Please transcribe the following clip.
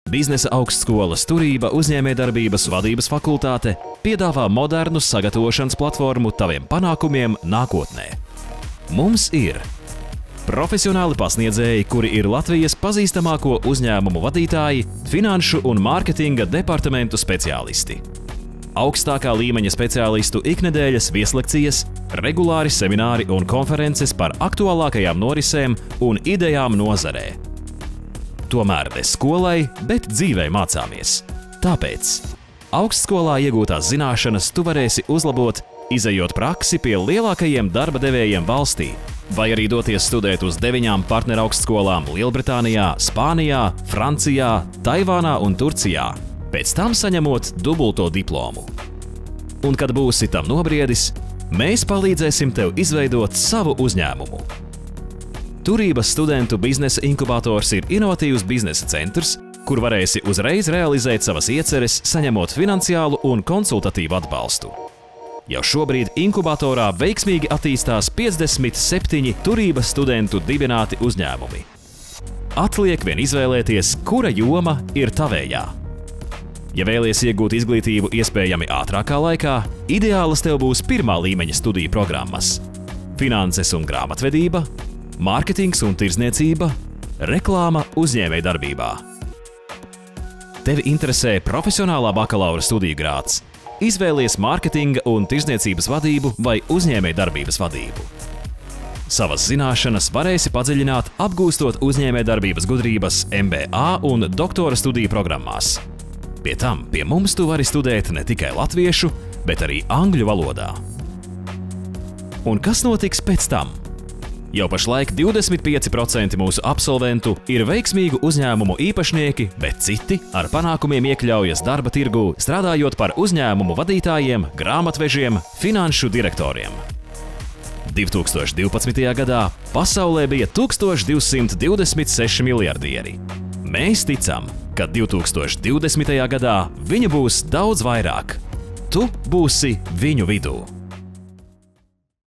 Biznesa augstskolas Turība uzņēmējdarbības vadības fakultāte piedāvā modernu sagatavošanas platformu taviem panākumiem nākotnē. Mums ir profesionāli pasniedzēji, kuri ir Latvijas pazīstamāko uzņēmumu vadītāji, finanšu un mārketinga departamentu speciālisti. Augstākā līmeņa speciālistu iknedēļas vieslekcijas, regulāri semināri un konferences par aktuālākajām norisēm un idejām nozarē. Tomēr ne skolai, bet dzīvei mācāmies. Tāpēc augstskolā iegūtās zināšanas tu varēsi uzlabot, izejot praksi pie lielākajiem darba devējiem valstī, vai arī doties studēt uz 9 partneraugstskolām Lielbritānijā, Spānijā, Francijā, Taivānā un Turcijā, pēc tam saņemot dubulto diplomu. Un, kad būsi tam nobriedis, mēs palīdzēsim tev izveidot savu uzņēmumu. Turības studentu biznesa inkubators ir inovatīvs biznesa centrs, kur varēsi uzreiz realizēt savas ieceres, saņemot finansiālu un konsultatīvu atbalstu. Jau šobrīd inkubatorā veiksmīgi attīstās 57 Turības studentu dibināti uzņēmumi. Atliek vien izvēlēties, kura joma ir tavējā. Ja vēlies iegūt izglītību iespējami ātrākā laikā, ideālas tev būs pirmā līmeņa studiju programmas – finanses un grāmatvedība, mārketings un tirdzniecība, reklāma uzņēmējdarbībā. Tevi interesē profesionālā bakalaura studiju grāds. Izvēlies mārketinga un tirdzniecības vadību vai uzņēmējdarbības vadību. Savas zināšanas varēsi padziļināt, apgūstot uzņēmējdarbības gudrības MBA un doktora studiju programmās. Pie tam pie mums tu vari studēt ne tikai latviešu, bet arī angļu valodā. Un kas notiks pēc tam? Jau pašlaik 25% mūsu absolventu ir veiksmīgu uzņēmumu īpašnieki, bet citi ar panākumiem iekļaujas darba tirgū, strādājot par uzņēmumu vadītājiem, grāmatvežiem, finanšu direktoriem. 2012. gadā pasaulē bija 1226 miljardieri. Mēs ticam, ka 2020. gadā viņu būs daudz vairāk. Tu būsi viņu vidū.